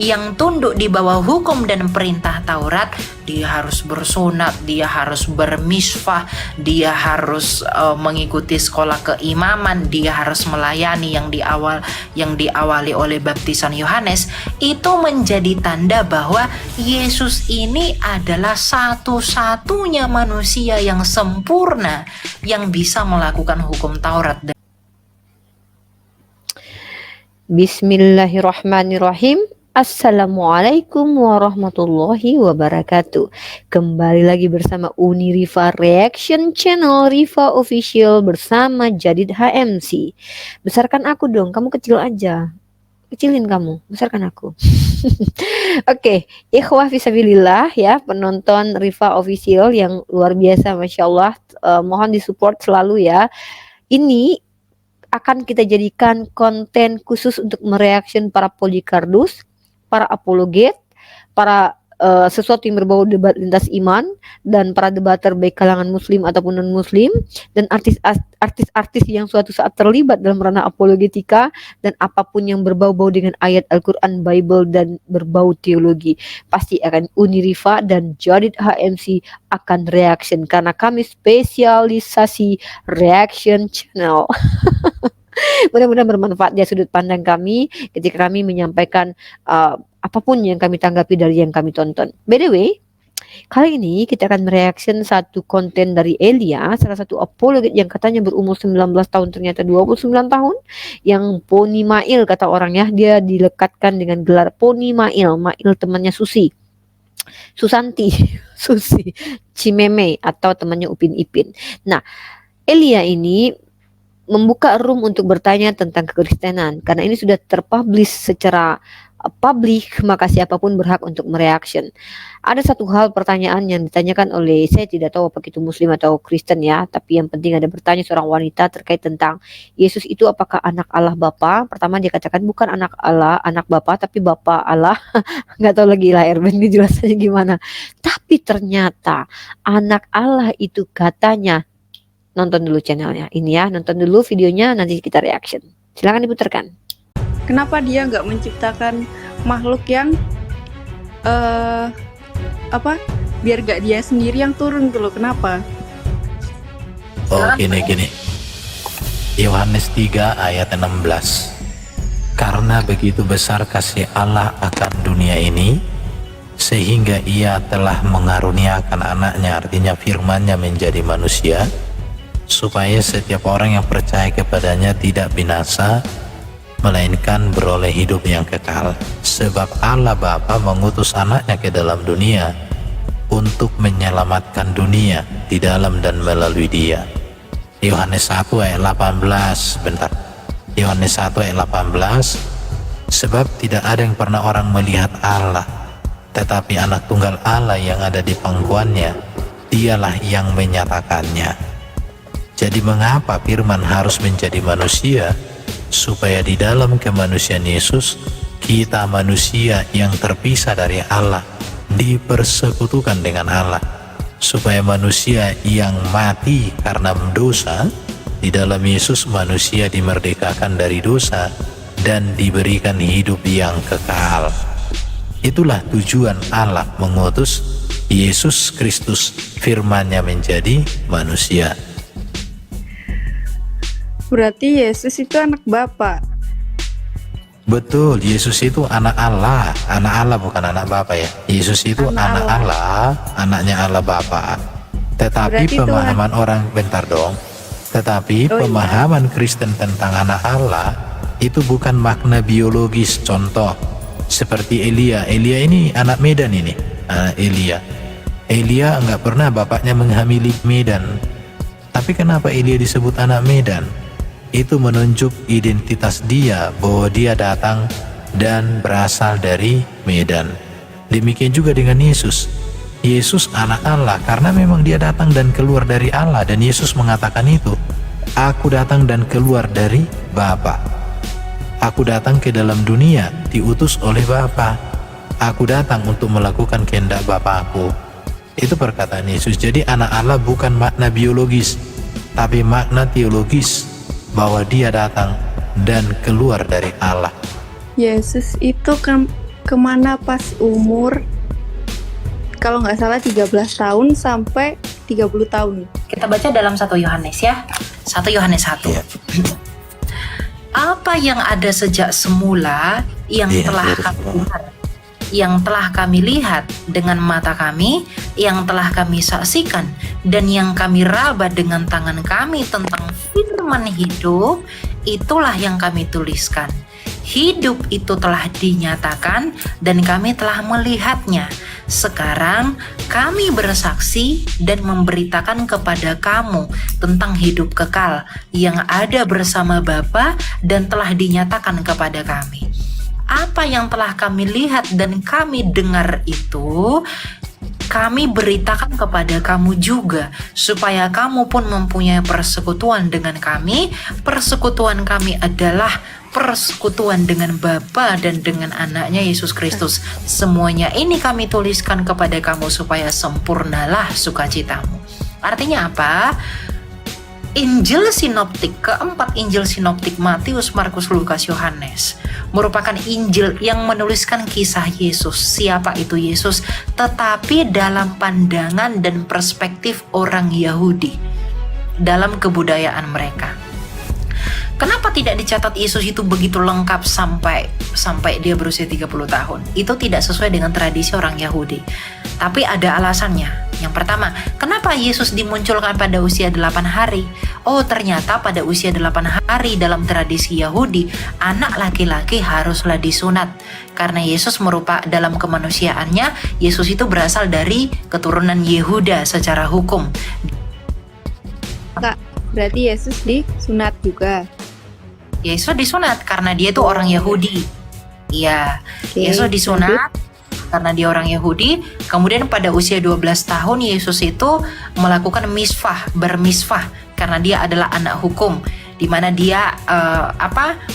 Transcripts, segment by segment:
yang tunduk di bawah hukum dan perintah Taurat, dia harus bersunat, dia harus bermisfah, dia harus mengikuti sekolah keimaman, dia harus melayani yang diawali oleh baptisan Yohanes. Itu menjadi tanda bahwa Yesus ini adalah satu-satunya manusia yang sempurna yang bisa melakukan hukum Taurat. Bismillahirrahmanirrahim. Assalamualaikum warahmatullahi wabarakatuh. Kembali lagi bersama Uni Rifa Reaction Channel Rifa Official bersama Jadid HMC. Besarkan aku dong, kamu kecil aja. Kecilin kamu, besarkan aku. Oke, ikhwah fisabilillah ya, penonton Rifa Official yang luar biasa, Masya Allah. Mohon disupport selalu ya. Ini akan kita jadikan konten khusus untuk mereaction para polikardus, para apologet, para sesuatu yang berbau debat lintas iman, dan para debater baik kalangan muslim ataupun non-muslim, dan artis-artis yang suatu saat terlibat dalam ranah apologetika, dan apapun yang berbau-bau dengan ayat Al-Quran, Bible, dan berbau teologi. Pasti akan Uni Rifa dan Jadid HMC akan reaction, karena kami spesialisasi reaction channel. Mudah-mudahan bermanfaat dari sudut pandang kami ketika kami menyampaikan apapun yang kami tanggapi dari yang kami tonton. By the way, kali ini kita akan mereaction satu konten dari Elia, salah satu apologet yang katanya berumur 19 tahun ternyata 29 tahun, yang Poni Mail kata orangnya. Dia dilekatkan dengan gelar Poni Mail, Mail temannya Susanti, Susi, Cimeme atau temannya Upin Ipin. Nah, Elia ini membuka room untuk bertanya tentang kekristenan, karena ini sudah terpublish secara publik, maka siapapun berhak untuk mereaction. Ada satu hal pertanyaan yang ditanyakan oleh, saya tidak tahu apakah itu muslim atau Kristen ya, tapi yang penting ada bertanya seorang wanita terkait tentang Yesus itu apakah anak Allah Bapa. Pertama dia katakan bukan anak Allah, anak Bapa, tapi Bapa Allah. Nggak tahu lagi lahir ini jelasnya gimana. Tapi ternyata anak Allah itu katanya, nonton dulu channelnya ini ya, nonton dulu videonya, nanti kita reaction. Silakan diputarkan. Kenapa dia nggak menciptakan makhluk yang biar gak dia sendiri yang turun tuh loh, kenapa? Oh gini Yohanes 3 ayat 16. Karena begitu besar kasih Allah akan dunia ini, sehingga ia telah mengaruniakan anaknya, artinya firman-Nya menjadi manusia, supaya setiap orang yang percaya kepadanya tidak binasa, melainkan beroleh hidup yang kekal. Sebab Allah Bapa mengutus anaknya ke dalam dunia untuk menyelamatkan dunia di dalam dan melalui dia. Yohanes 1 ayat 18, bentar. Yohanes 1 ayat 18, sebab tidak ada yang pernah orang melihat Allah, tetapi anak tunggal Allah yang ada di pangkuannya, dialah yang menyatakannya. Jadi mengapa firman harus menjadi manusia? Supaya di dalam kemanusiaan Yesus, kita manusia yang terpisah dari Allah dipersekutukan dengan Allah. Supaya manusia yang mati karena dosa, di dalam Yesus manusia dimerdekakan dari dosa dan diberikan hidup yang kekal. Itulah tujuan Allah mengutus Yesus Kristus, firman-Nya menjadi manusia. Berarti Yesus itu anak Bapa. Betul, Yesus itu anak Allah bukan anak Bapa ya. Yesus itu anak Allah, anaknya Allah Bapa. Tetapi berarti pemahaman Tuhan orang, bentar dong. Tetapi pemahaman Kristen tentang anak Allah itu bukan makna biologis. Contoh seperti Elia ini anak Medan ini, anak Elia nggak pernah bapaknya menghamili Medan. Tapi kenapa Elia disebut anak Medan? Itu menunjuk identitas dia, bahwa dia datang dan berasal dari Medan. Demikian juga dengan Yesus. Yesus anak Allah karena memang dia datang dan keluar dari Allah, dan Yesus mengatakan itu, aku datang dan keluar dari Bapa. Aku datang ke dalam dunia diutus oleh Bapa. Aku datang untuk melakukan kehendak Bapakku. Itu perkataan Yesus. Jadi anak Allah bukan makna biologis, tapi makna teologis, bahwa dia datang dan keluar dari Allah. Yesus itu kan kemana pas umur kalau nggak salah 13 tahun sampai 30 tahun. Kita baca dalam 1 Yohanes ya. 1 Yohanes 1. Iya. Apa yang ada sejak semula yang Iya, telah lurus, kami Pak. lihat, yang telah kami lihat dengan mata kami, yang telah kami saksikan, dan yang kami raba dengan tangan kami tentang firman hidup, itulah yang kami tuliskan. Hidup itu telah dinyatakan dan kami telah melihatnya. Sekarang kami bersaksi dan memberitakan kepada kamu tentang hidup kekal yang ada bersama Bapa dan telah dinyatakan kepada kami. Apa yang telah kami lihat dan kami dengar itu kami beritakan kepada kamu juga, supaya kamu pun mempunyai persekutuan dengan kami. Persekutuan kami adalah persekutuan dengan Bapa dan dengan anaknya Yesus Kristus. Semuanya ini kami tuliskan kepada kamu supaya sempurnalah sukacitamu. Artinya apa? Injil sinoptik, keempat Injil sinoptik Matius, Markus, Lukas, Yohanes merupakan Injil yang menuliskan kisah Yesus, siapa itu Yesus, tetapi dalam pandangan dan perspektif orang Yahudi, dalam kebudayaan mereka. Kenapa tidak dicatat Yesus itu begitu lengkap sampai dia berusia 30 tahun? Itu tidak sesuai dengan tradisi orang Yahudi. Tapi ada alasannya. Yang pertama, kenapa Yesus dimunculkan pada usia 8 hari? Oh, ternyata pada usia 8 hari dalam tradisi Yahudi, anak laki-laki haruslah disunat. Karena Yesus dalam kemanusiaannya, Yesus itu berasal dari keturunan Yehuda secara hukum. Kak, berarti Yesus disunat juga. Yesus disunat karena dia itu orang Yahudi. Iya, Oke, Yesus disunat karena dia orang Yahudi. Kemudian pada usia 12 tahun Yesus itu melakukan bermisfah karena dia adalah anak hukum, di mana dia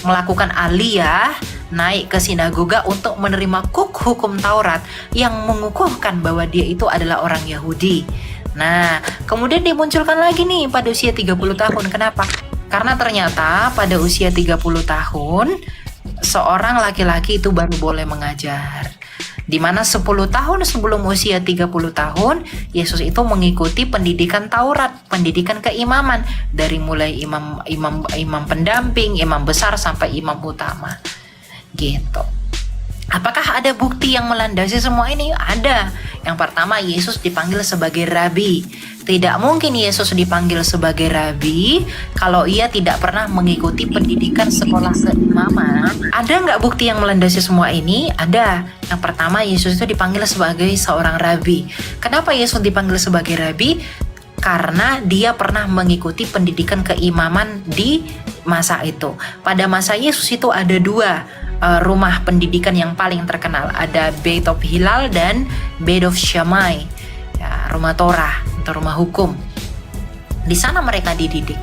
melakukan aliyah, naik ke sinagoga untuk menerima hukum Taurat yang mengukuhkan bahwa dia itu adalah orang Yahudi. Nah, kemudian dimunculkan lagi nih pada usia 30 tahun. Kenapa? Karena ternyata pada usia 30 tahun seorang laki-laki itu baru boleh mengajar. Di mana 10 tahun sebelum usia 30 tahun Yesus itu mengikuti pendidikan Taurat, pendidikan keimaman, dari mulai imam pendamping, imam besar sampai imam utama. Gitu. Apakah ada bukti yang melandasi semua ini? Ada. Yang pertama, Yesus dipanggil sebagai rabi. Tidak mungkin Yesus dipanggil sebagai rabi kalau ia tidak pernah mengikuti pendidikan sekolah keimaman. Ada nggak bukti yang melandasi semua ini? Ada. Yang pertama, Yesus itu dipanggil sebagai seorang rabi. Kenapa Yesus dipanggil sebagai rabi? Karena dia pernah mengikuti pendidikan keimaman di masa itu. Pada masa Yesus itu ada 2 rumah pendidikan yang paling terkenal. Ada Beit of Hillel dan Beit of Shammai, ya, rumah Torah atau rumah hukum. Di sana mereka dididik.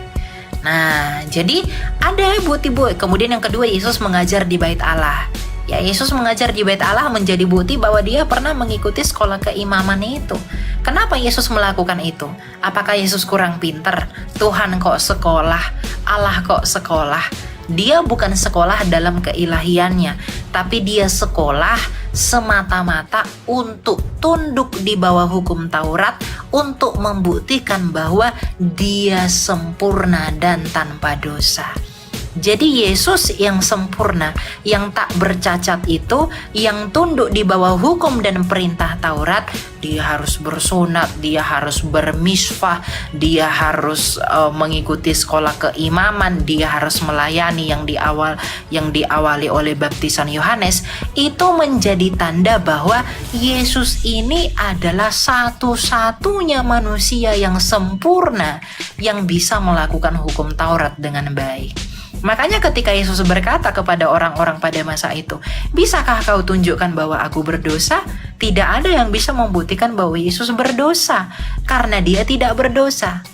Nah, jadi ada bukti-bukti. Kemudian yang kedua, Yesus mengajar di Bait Allah. Ya, Yesus mengajar di Bait Allah menjadi bukti bahwa dia pernah mengikuti sekolah keimaman itu. Kenapa Yesus melakukan itu? Apakah Yesus kurang pinter? Tuhan kok sekolah, Allah kok sekolah? Dia bukan sekolah dalam keilahiannya, tapi dia sekolah semata-mata untuk tunduk di bawah hukum Taurat, untuk membuktikan bahwa dia sempurna dan tanpa dosa. Jadi Yesus yang sempurna, yang tak bercacat itu, yang tunduk di bawah hukum dan perintah Taurat, dia harus bersunat, dia harus bermisfah, dia harus mengikuti sekolah keimaman, dia harus melayani yang diawali oleh baptisan Yohanes. Itu menjadi tanda bahwa Yesus ini adalah satu-satunya manusia yang sempurna yang bisa melakukan hukum Taurat dengan baik. Makanya ketika Yesus berkata kepada orang-orang pada masa itu, bisakah kau tunjukkan bahwa aku berdosa? Tidak ada yang bisa membuktikan bahwa Yesus berdosa, karena dia tidak berdosa.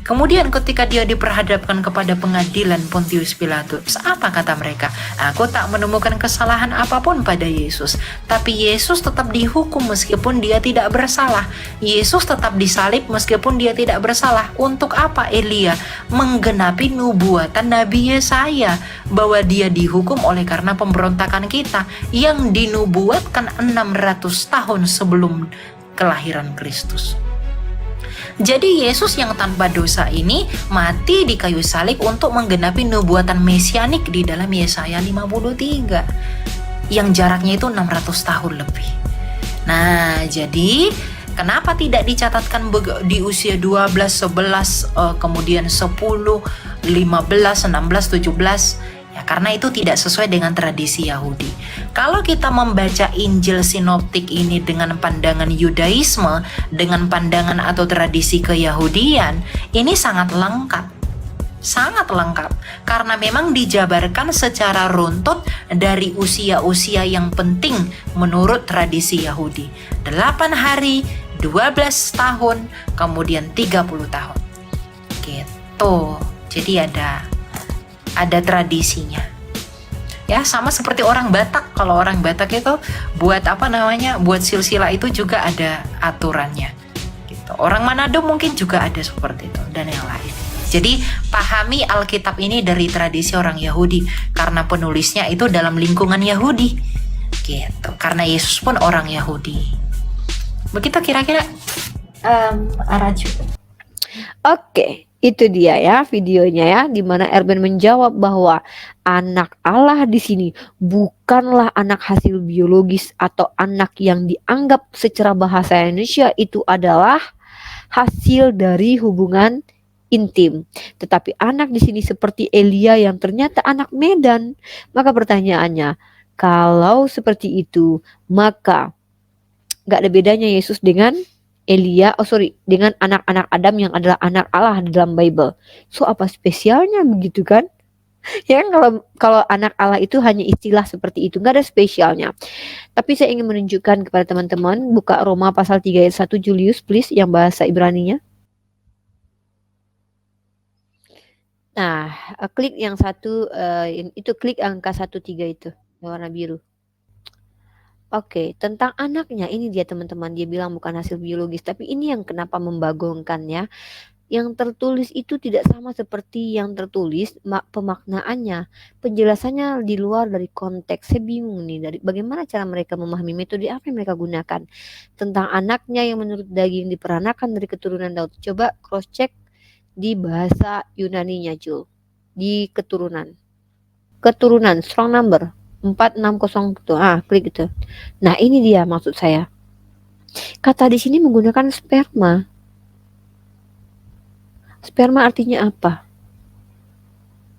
Kemudian ketika dia diperhadapkan kepada pengadilan Pontius Pilatus, apa kata mereka? Aku tak menemukan kesalahan apapun pada Yesus. Tapi Yesus tetap dihukum meskipun dia tidak bersalah. Yesus tetap disalib meskipun dia tidak bersalah. Untuk apa Elia? Menggenapi nubuatan Nabi Yesaya bahwa dia dihukum oleh karena pemberontakan kita yang dinubuatkan 600 tahun sebelum kelahiran Kristus. Jadi Yesus yang tanpa dosa ini mati di kayu salib untuk menggenapi nubuatan mesianik di dalam Yesaya 53 yang jaraknya itu 600 tahun lebih. Nah, jadi kenapa tidak dicatatkan di usia 12, 11, kemudian 10, 15, 16, 17? Ya, karena itu tidak sesuai dengan tradisi Yahudi. Kalau kita membaca Injil sinoptik ini dengan pandangan Yudaisme, dengan pandangan atau tradisi keyahudian, ini sangat lengkap. Sangat lengkap. Karena memang dijabarkan secara runtut dari usia-usia yang penting menurut tradisi Yahudi. 8 hari, 12 tahun, kemudian 30 tahun. Gitu. Jadi ada tradisinya. Ya, sama seperti orang Batak. Kalau orang Batak itu buat buat silsilah itu juga ada aturannya. Gitu. Orang Manado mungkin juga ada seperti itu dan yang lain. Jadi pahami Alkitab ini dari tradisi orang Yahudi karena penulisnya itu dalam lingkungan Yahudi. Gitu. Karena Yesus pun orang Yahudi. Begitu kira-kira Araju. Oke, itu dia ya videonya ya, di mana Erben menjawab bahwa anak Allah di sini bukanlah anak hasil biologis atau anak yang dianggap secara bahasa Indonesia itu adalah hasil dari hubungan intim. Tetapi anak di sini seperti Elia yang ternyata anak Medan. Maka pertanyaannya, kalau seperti itu, maka gak ada bedanya Yesus dengan dengan anak-anak Adam yang adalah anak Allah di dalam Bible. So apa spesialnya begitu kan? Ya kalau anak Allah itu hanya istilah seperti itu, nggak ada spesialnya. Tapi saya ingin menunjukkan kepada teman-teman, buka Roma pasal 3 ayat 1 Julius please, yang bahasa Ibraninya. Nah, klik yang satu, itu klik angka 13 itu, warna biru. Oke, tentang anaknya ini dia teman-teman, dia bilang bukan hasil biologis, tapi ini yang kenapa membagongkannya. Yang tertulis itu tidak sama seperti yang tertulis, pemaknaannya, penjelasannya di luar dari konteks. Saya bingung nih dari bagaimana cara mereka memahami metode apa yang mereka gunakan tentang anaknya yang menurut daging diperanakan dari keturunan Daud. Coba cross check di bahasa Yunaninya, Jul, di keturunan strong number 460 tuh, klik itu. Nah, ini dia maksud saya. Kata di sini menggunakan sperma. Sperma artinya apa?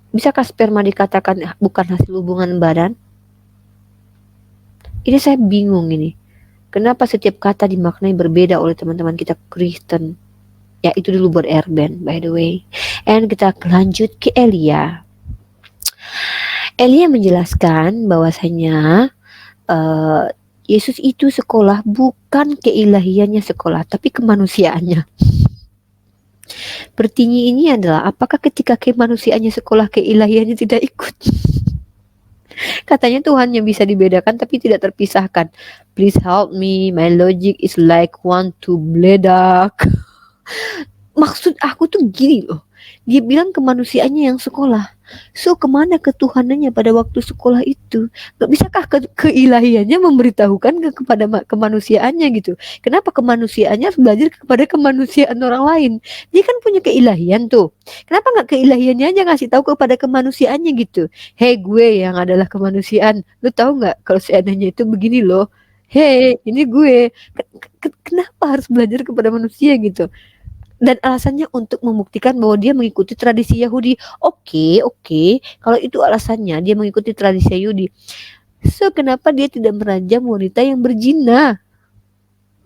Bisakah sperma dikatakan bukan hasil hubungan badan? Ini saya bingung ini. Kenapa setiap kata dimaknai berbeda oleh teman-teman kita Kristen? Ya, itu dulu buat Erben, by the way. And kita lanjut ke Elia. Elia menjelaskan bahwasanya Yesus itu sekolah bukan keilahiannya sekolah, tapi kemanusiaannya. Pertanyaan ini adalah apakah ketika kemanusiaannya sekolah keilahiannya tidak ikut? Katanya Tuhan yang bisa dibedakan tapi tidak terpisahkan. Please help me, my logic is like want to bledak. Maksud aku tuh gini loh. Dia bilang kemanusiaannya yang sekolah. So kemana ketuhanannya pada waktu sekolah itu? Gak bisakah keilahiannya memberitahukan kepada kemanusiaannya gitu? Kenapa kemanusiaannya harus belajar kepada kemanusiaan orang lain? Dia kan punya keilahian tuh. Kenapa gak keilahiannya aja ngasih tahu kepada kemanusiaannya gitu? Hei, gue yang adalah kemanusiaan, lu tahu gak kalau seandainya itu begini loh? Hei, ini gue. Kenapa harus belajar kepada manusia gitu? Dan alasannya untuk membuktikan bahwa dia mengikuti tradisi Yahudi. Oke. Kalau itu alasannya dia mengikuti tradisi Yahudi. So, kenapa dia tidak merajam wanita yang berzina?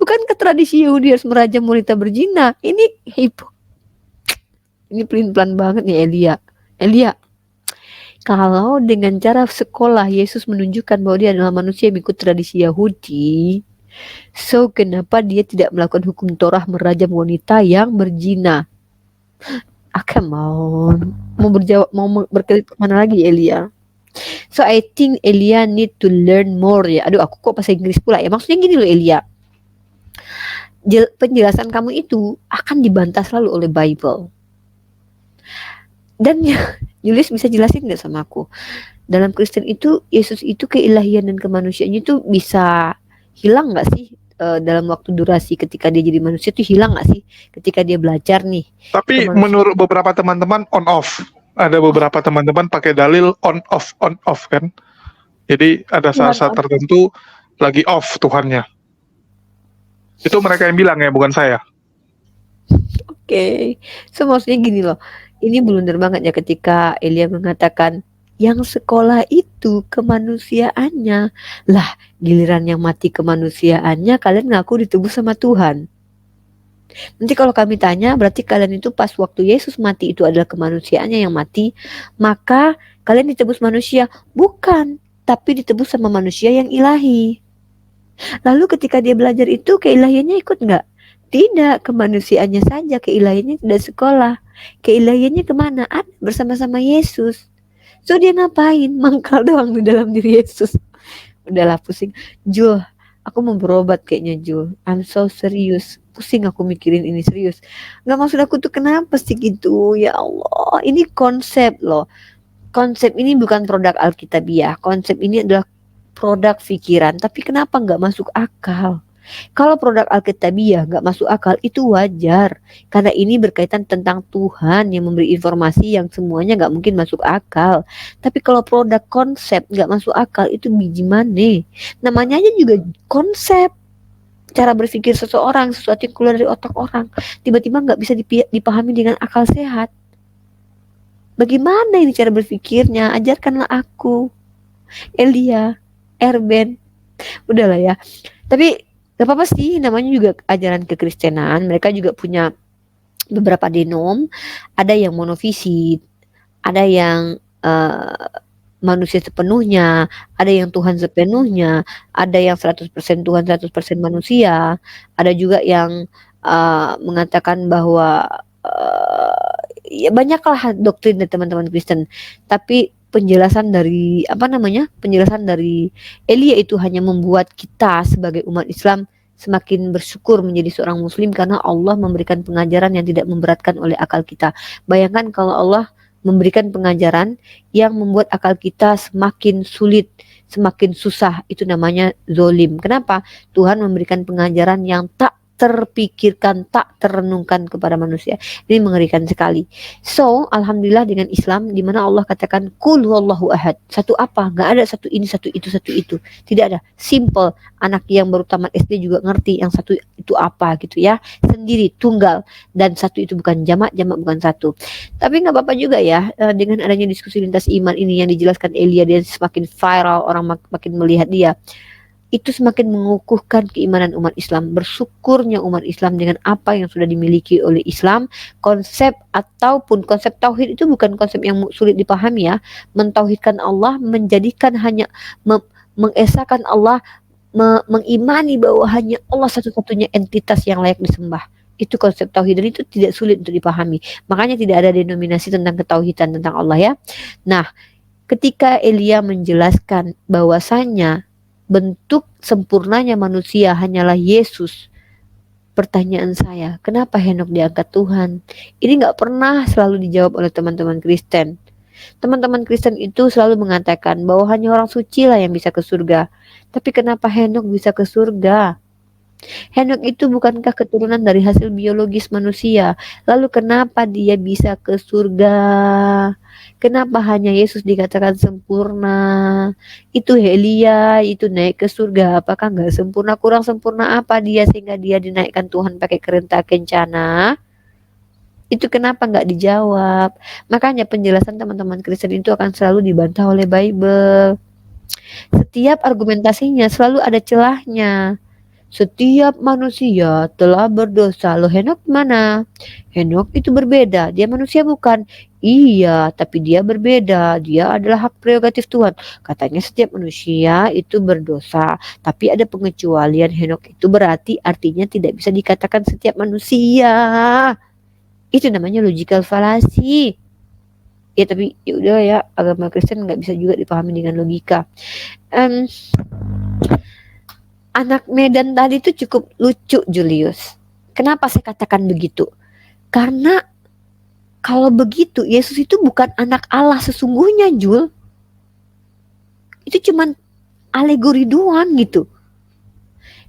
Bukankah tradisi Yahudi harus merajam wanita berzina? Ini pelin-pelan banget nih Elia. Kalau dengan cara sekolah Yesus menunjukkan bahwa dia adalah manusia yang mengikuti tradisi Yahudi, so kenapa dia tidak melakukan hukum Torah merajam wanita yang berzina? Ah, come on. Mau berkelip kemana lagi Elia? So I think Elia need to learn more ya. Aduh, aku kok bahasa Inggris pula ya. Maksudnya gini loh Elia. Penjelasan kamu itu akan dibantah selalu oleh Bible. Dan ya, Julius bisa jelasin nggak sama aku? Dalam Kristen itu Yesus itu keilahian dan kemanusiaannya itu bisa hilang nggak sih dalam waktu durasi ketika dia jadi manusia itu hilang nggak sih ketika dia belajar nih Tapi kemanusiaan? menurut beberapa teman-teman on off. Ada beberapa teman-teman pakai dalil on off kan. Jadi ada Tuhan saat-saat tertentu lagi off Tuhannya. Itu mereka yang bilang ya, bukan saya. Oke. So maksudnya gini loh. Ini blunder banget ya ketika Elia mengatakan yang sekolah itu kemanusiaannya. Lah, giliran yang mati kemanusiaannya kalian ngaku ditebus sama Tuhan. Nanti kalau kami tanya, berarti kalian itu pas waktu Yesus mati itu adalah kemanusiaannya yang mati, maka kalian ditebus manusia. Bukan, tapi ditebus sama manusia yang ilahi. Lalu ketika dia belajar itu, keilahiannya ikut nggak? Tidak, kemanusiaannya saja, keilahiannya tidak sekolah. Keilahiannya kemana? Ada bersama-sama Yesus. So dia ngapain? Mangkal doang di dalam diri Yesus. Udahlah pusing. Jul, aku mau berobat kayaknya Jul. I'm so serious. Pusing aku mikirin ini serius. Nggak maksud aku tuh kenapa sih gitu? Ya Allah, ini konsep loh. Konsep ini bukan produk Alkitabiah. Konsep ini adalah produk pikiran. Tapi kenapa nggak masuk akal? Kalau produk Alkitabiah nggak masuk akal itu wajar. Karena ini berkaitan tentang Tuhan yang memberi informasi yang semuanya nggak mungkin masuk akal. Tapi kalau produk konsep nggak masuk akal itu biji mana? Namanya aja juga konsep. Cara berpikir seseorang, sesuatu yang keluar dari otak orang. Tiba-tiba nggak bisa dipahami dengan akal sehat. Bagaimana ini cara berpikirnya? Ajarkanlah aku. Elia, Erben. Udahlah ya. Tapi gak apa-apa sih, namanya juga ajaran kekristenan. Mereka juga punya beberapa denom. Ada yang monofisik, ada yang manusia sepenuhnya, ada yang Tuhan sepenuhnya, ada yang 100% Tuhan 100% manusia, ada juga yang mengatakan bahwa ya banyaklah doktrin dari teman-teman Kristen. Tapi penjelasan dari penjelasan dari Elia itu hanya membuat kita sebagai umat Islam semakin bersyukur menjadi seorang muslim karena Allah memberikan pengajaran yang tidak memberatkan oleh akal kita. Bayangkan kalau Allah memberikan pengajaran yang membuat akal kita semakin sulit, semakin susah, itu namanya zolim. Kenapa? Tuhan memberikan pengajaran yang tak terpikirkan, tak terenungkan kepada manusia. Ini mengerikan sekali. So, alhamdulillah dengan Islam di mana Allah katakan qul huwallahu ahad. Satu apa? Enggak ada satu ini, satu itu, satu itu. Tidak ada. Simple. Anak yang baru tamat SD juga ngerti yang satu itu apa gitu ya. Sendiri, tunggal, dan satu itu bukan jamak, jamak bukan satu. Tapi nggak apa-apa juga ya dengan adanya diskusi lintas iman ini yang dijelaskan Elia, dia semakin viral, orang makin melihat dia. Itu semakin mengukuhkan keimanan umat Islam, bersyukurnya umat Islam dengan apa yang sudah dimiliki oleh Islam. Konsep ataupun konsep tauhid itu bukan konsep yang sulit dipahami ya. Mentauhidkan Allah, menjadikan hanya mengesahkan Allah, mengimani bahwa hanya Allah satu-satunya entitas yang layak disembah. Itu konsep tauhid dan itu tidak sulit untuk dipahami. Makanya tidak ada denominasi tentang ketauhidan tentang Allah ya. Nah, ketika Elia menjelaskan bahwasanya bentuk sempurnanya manusia hanyalah Yesus. Pertanyaan saya, kenapa Henok diangkat Tuhan? Ini nggak pernah selalu dijawab oleh teman-teman Kristen. Teman-teman Kristen itu selalu mengatakan bahwa hanya orang suci lah yang bisa ke surga. Tapi kenapa Henok bisa ke surga? Henok itu bukankah keturunan dari hasil biologis manusia? Lalu kenapa dia bisa ke surga? Kenapa hanya Yesus dikatakan sempurna? Itu Elia, itu naik ke surga. Apakah nggak sempurna? Kurang sempurna apa dia sehingga dia dinaikkan Tuhan pakai kereta kencana? Itu kenapa nggak dijawab? Makanya penjelasan teman-teman Kristen itu akan selalu dibantah oleh Bible. Setiap argumentasinya selalu ada celahnya. Setiap manusia telah berdosa. Loh, Henok mana? Henok itu berbeda. Dia manusia bukan? Iya, tapi dia berbeda. Dia adalah hak prerogatif Tuhan. Katanya setiap manusia itu berdosa. Tapi ada pengecualian. Henok itu berarti artinya tidak bisa dikatakan setiap manusia. Itu namanya logical fallacy. Ya tapi ya udah ya, agama Kristen nggak bisa juga dipahami dengan logika. Em, Anak Medan tadi itu cukup lucu, Julius. Kenapa saya katakan begitu? Karena kalau begitu Yesus itu bukan anak Allah sesungguhnya, Jul. Itu cuman alegori doang gitu.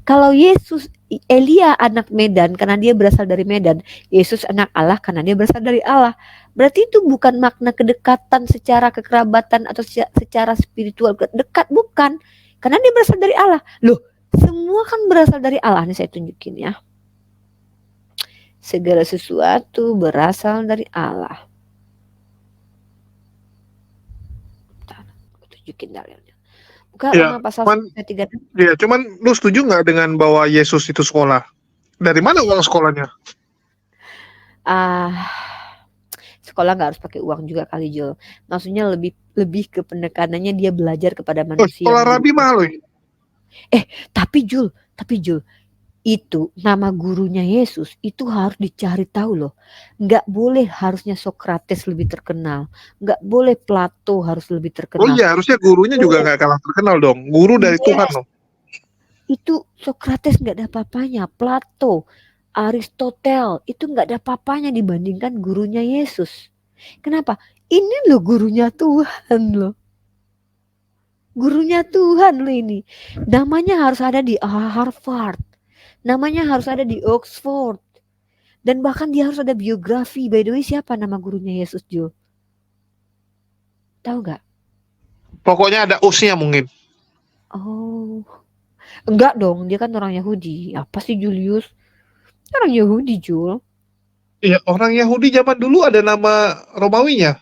Kalau Yesus, Elia anak Medan karena dia berasal dari Medan, Yesus anak Allah karena dia berasal dari Allah. Berarti itu bukan makna kedekatan secara kekerabatan atau secara spiritual dekat, bukan. Karena dia berasal dari Allah. Loh, semua kan berasal dari Allah. Ini saya tunjukin ya. Segala sesuatu berasal dari Allah. Bentar, aku tunjukin dalilnya. Buka Ya, Roma pasal cuman 3. ya, cuman lu setuju nggak dengan bahwa Yesus itu sekolah? Dari mana uang sekolahnya? Sekolah nggak harus pakai uang juga kali, Jo. Maksudnya lebih ke penekanannya dia belajar kepada Oh, manusia. sekolah rabi mahal loh. Tapi Jul, itu nama gurunya Yesus itu harus dicari tahu loh. Nggak boleh harusnya Sokrates lebih terkenal. Nggak boleh Plato harus lebih Oh terkenal. iya, harusnya gurunya juga nggak kalah terkenal dong. Guru dari Yes. Tuhan loh. Itu Sokrates nggak ada apa-apanya. Plato, Aristotle itu nggak ada apa-apanya dibandingkan gurunya Yesus. Kenapa? Ini loh gurunya Tuhan loh. Gurunya Tuhan loh ini. Namanya harus ada di Harvard. Namanya harus ada di Oxford. Dan bahkan dia harus ada biografi. By the way, siapa nama gurunya Yesus, Jo? Tahu nggak? Pokoknya ada usnya mungkin. Oh, enggak dong. Dia kan orang Yahudi. Apa sih Julius? Orang Yahudi, Jul. Iya, orang Yahudi zaman dulu ada nama Romawinya.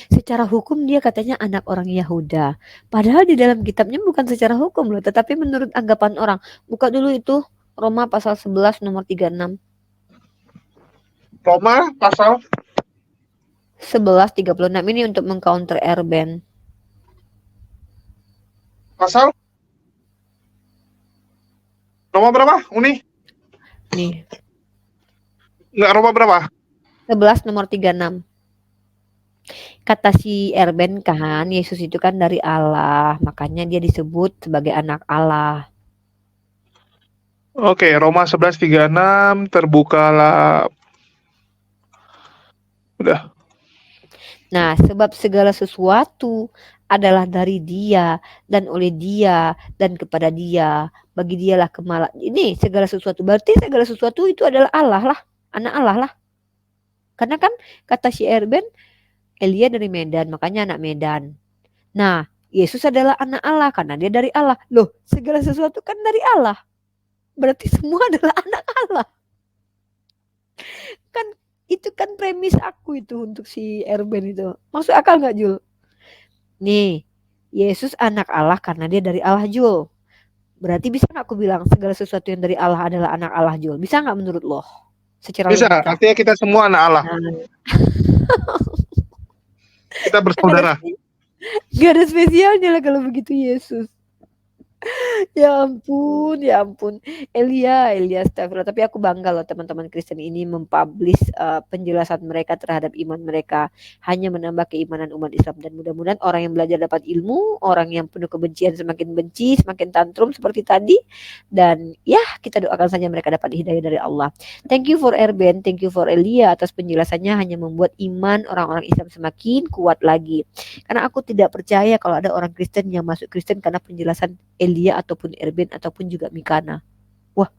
Secara hukum dia katanya anak orang Yahuda. Padahal di dalam kitabnya bukan secara hukum loh, tetapi menurut anggapan orang. Buka dulu itu Roma pasal 11 nomor 36. Roma pasal 11:36 ini untuk mengcounter Erben. pasal Roma berapa? Uni? Nih, Nggak, Roma berapa? 11 nomor 36. Kata si Erben kan, Yesus itu kan dari Allah, makanya dia disebut sebagai anak Allah. Oke, Roma 11:36 terbukalah. Udah. Nah, sebab segala sesuatu adalah dari Dia dan oleh Dia dan kepada Dia. Bagi Dialah kemalan. Ini segala sesuatu. Berarti segala sesuatu itu adalah Allah lah, anak Allah lah. Karena kan kata si Erben, Elia dari Medan, makanya anak Medan. Nah, Yesus adalah anak Allah karena dia dari Allah. Loh, segala sesuatu kan dari Allah. Berarti semua adalah anak Allah. Kan itu kan premis aku itu untuk si Erben itu. Masuk akal nggak, Jul? Nih, Yesus anak Allah karena dia dari Allah, Jul. Berarti bisa nggak aku bilang segala sesuatu yang dari Allah adalah anak Allah, Jul? Bisa nggak menurut lo? Secara Bisa, logika. artinya kita semua anak Allah. Nah, Kita bersaudara. Gak ada spesialnya lah kalau begitu Yesus. Ya ampun, ya ampun. Elia, astagfirullah. Tapi aku bangga loh teman-teman Kristen ini mempublish penjelasan mereka terhadap iman mereka. Hanya menambah keimanan umat Islam. Dan mudah-mudahan orang yang belajar dapat ilmu, orang yang penuh kebencian semakin benci, semakin tantrum seperti tadi. Dan ya, kita doakan saja mereka dapat hidayah dari Allah. Thank you for Erben, thank you for Elia atas penjelasannya, hanya membuat iman orang-orang Islam semakin kuat lagi. Karena aku tidak percaya kalau ada orang Kristen yang masuk Kristen karena penjelasan Elia ataupun Erben ataupun juga Mikana. Wah,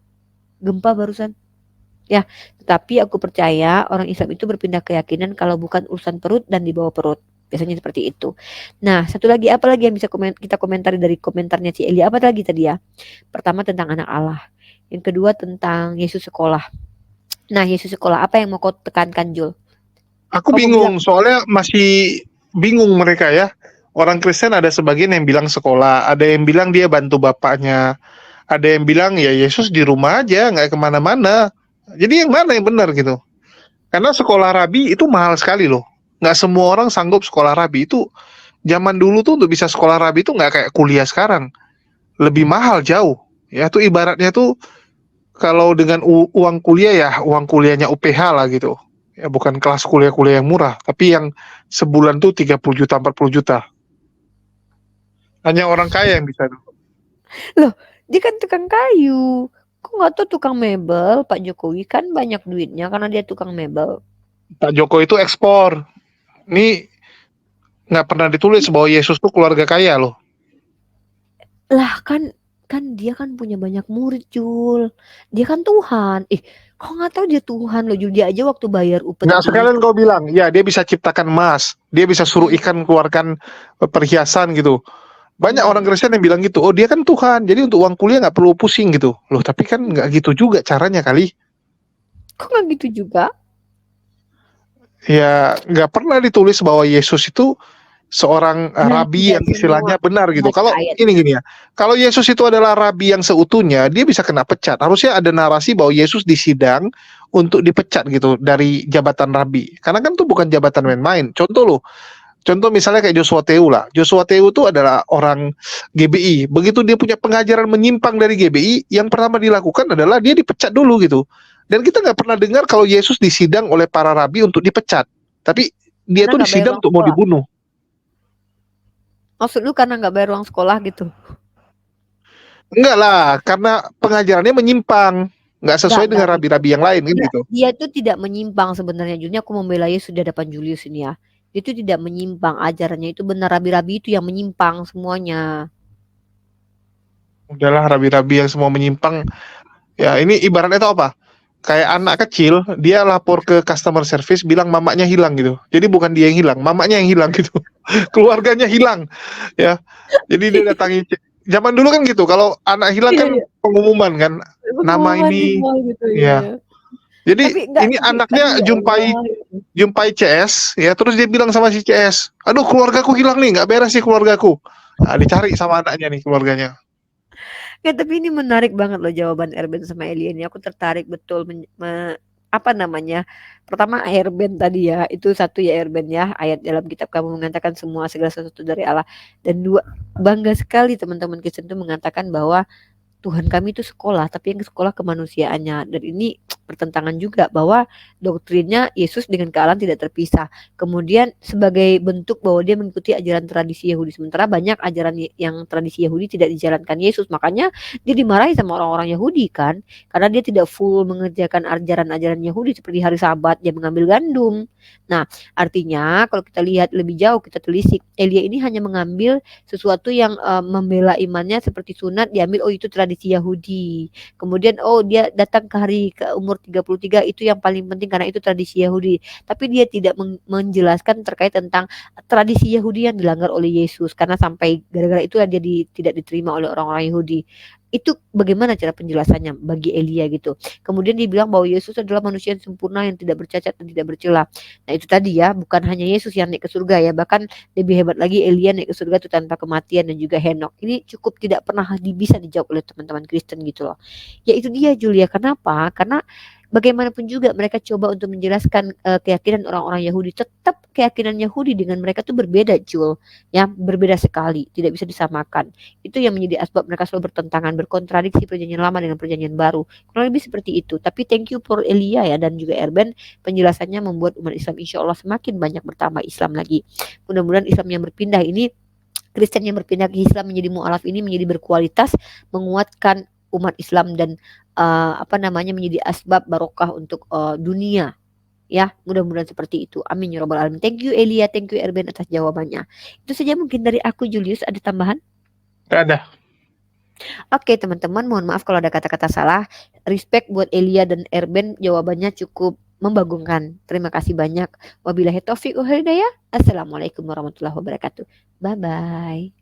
gempa barusan. Ya, tetapi aku percaya orang Islam itu berpindah keyakinan kalau bukan urusan perut dan di bawah perut. Biasanya seperti itu. Nah, satu lagi, apa lagi yang bisa kita komentari dari komentarnya si Elia? Apa lagi tadi ya? Pertama tentang anak Allah. Yang kedua tentang Yesus sekolah. Nah, Yesus sekolah, apa yang mau kau tekankan, Jul? Aku bingung, soalnya masih bingung mereka ya. Orang Kristen ada sebagian yang bilang sekolah, ada yang bilang dia bantu bapaknya, ada yang bilang ya Yesus di rumah aja, nggak kemana-mana. Jadi yang mana yang benar gitu? Karena sekolah rabi itu mahal sekali loh. Nggak semua orang sanggup sekolah rabi itu. Zaman dulu tuh untuk bisa sekolah rabi itu nggak kayak kuliah sekarang. Lebih mahal jauh. Ya tuh ibaratnya tuh kalau dengan uang kuliah ya uang kuliahnya UPH lah gitu. Ya bukan kelas kuliah-kuliah yang murah, tapi yang sebulan tuh 30 juta, 40 juta. Hanya orang kaya yang bisa. Loh, dia kan tukang kayu. Kok nggak tahu tukang mebel? Pak Jokowi kan banyak duitnya karena dia tukang mebel. Pak Jokowi itu ekspor. Ini nggak pernah ditulis bahwa Yesus tuh keluarga kaya loh. Lah kan dia kan punya banyak murid, Jul. Dia kan Tuhan. Kok nggak tahu dia Tuhan loh, Jul. Dia aja waktu bayar upeti Nggak sekalian kau bilang, ya dia bisa ciptakan emas, dia bisa suruh ikan keluarkan perhiasan gitu. Banyak orang Kristen yang bilang gitu, oh dia kan Tuhan, jadi untuk uang kuliah nggak perlu pusing gitu. Loh tapi kan nggak gitu juga caranya kali. Kok nggak gitu juga? Ya nggak pernah ditulis bahwa Yesus itu seorang rabi tidak yang istilahnya semua. benar gitu. Baca Kalau ayat. ini gini ya, kalau Yesus itu adalah rabi yang seutuhnya, dia bisa kena pecat. Harusnya ada narasi bahwa Yesus disidang untuk dipecat gitu dari jabatan rabi. Karena kan itu bukan jabatan main-main. Contoh misalnya kayak Joshua Teu lah. Joshua Teu itu adalah orang GBI. Begitu dia punya pengajaran menyimpang dari GBI, yang pertama dilakukan adalah dia dipecat dulu gitu. Dan kita nggak pernah dengar kalau Yesus disidang oleh para rabi untuk dipecat. Tapi dia Karena tuh nggak bayar disidang uang untuk mau sekolah. dibunuh. Maksud lu karena nggak bayar uang sekolah gitu? Enggak lah, karena pengajarannya menyimpang. Nggak sesuai dengan Nggak. rabi-rabi yang lain kan gitu. Dia itu tidak menyimpang sebenarnya. Jadinya aku membela Yesus di hadapan Julius ini ya. Dia itu tidak menyimpang ajarannya itu benar, rabi-rabi itu yang menyimpang semuanya. Udahlah rabi-rabi yang semua menyimpang. Ya ini ibaratnya itu apa? Kayak anak kecil, dia lapor ke customer service bilang mamanya hilang gitu. Jadi bukan dia yang hilang, mamanya yang hilang gitu. Keluarganya hilang. Ya. Jadi dia datangi zaman dulu kan gitu. Kalau anak hilang kan pengumuman kan nama ini. Gitu, Ya. Jadi ini anaknya jumpai CS ya, terus dia bilang sama si CS, aduh keluargaku hilang nih, nggak beres sih keluargaku. Nah, dicari sama anaknya nih keluarganya. Ya, tapi ini menarik banget loh jawaban Erben sama Elia ini. Aku tertarik betul apa namanya? Pertama Erben tadi ya, itu satu ya Erben ya, ayat dalam kitab kamu mengatakan semua segala sesuatu dari Allah. Dan dua, bangga sekali teman-teman Kristen itu mengatakan bahwa Tuhan kami itu sekolah, tapi yang sekolah kemanusiaannya. Dan ini bertentangan juga bahwa doktrinnya Yesus dengan kealahan tidak terpisah. Kemudian sebagai bentuk bahwa dia mengikuti ajaran tradisi Yahudi. Sementara banyak ajaran yang tradisi Yahudi tidak dijalankan Yesus. Makanya dia dimarahi sama orang-orang Yahudi kan. Karena dia tidak full mengerjakan ajaran-ajaran Yahudi seperti hari Sabat. Dia mengambil gandum. Nah artinya kalau kita lihat lebih jauh, kita telisik. Elia ini hanya mengambil sesuatu yang membela imannya seperti sunat diambil, oh itu tradisi Yahudi. Kemudian dia datang ke hari ke umur 33 itu yang paling penting karena itu tradisi Yahudi. Tapi dia tidak menjelaskan terkait tentang tradisi Yahudi yang dilanggar oleh Yesus karena sampai gara-gara itu dia tidak diterima oleh orang-orang Yahudi. Itu bagaimana cara penjelasannya bagi Elia gitu. Kemudian dia bilang bahwa Yesus adalah manusia yang sempurna yang tidak bercacat dan tidak bercela. Nah itu tadi ya, bukan hanya Yesus yang naik ke surga ya, bahkan lebih hebat lagi Elia naik ke surga itu tanpa kematian dan juga Henok. Ini cukup tidak pernah bisa dijawab oleh teman-teman Kristen gitu loh. Ya itu dia Julia, kenapa? Karena bagaimanapun juga mereka coba untuk menjelaskan keyakinan orang-orang Yahudi, tetap keyakinan Yahudi dengan mereka tuh berbeda Jul, ya berbeda sekali, tidak bisa disamakan. Itu yang menjadi asbab mereka selalu bertentangan, berkontradiksi perjanjian lama dengan perjanjian baru. Kurang lebih seperti itu. Tapi thank you for Elia ya dan juga Erben, penjelasannya membuat umat Islam insya Allah semakin banyak bertambah Islam lagi. Mudah-mudahan Islam yang berpindah ini, Kristen yang berpindah ke Islam menjadi mu'alaf ini menjadi berkualitas, menguatkan umat Islam dan menjadi asbab barokah untuk dunia. Ya, mudah-mudahan seperti itu. Amin ya rabbal alamin. Thank you Elia, thank you Erben atas jawabannya. Itu saja mungkin dari aku Julius, ada tambahan? Nggak ada. Oke teman-teman, mohon maaf kalau ada kata-kata salah. Respect buat Elia dan Erben, jawabannya cukup membagongkan. Terima kasih banyak. Wabillahi taufiq wal hidayah. Assalamualaikum warahmatullahi wabarakatuh. Bye bye.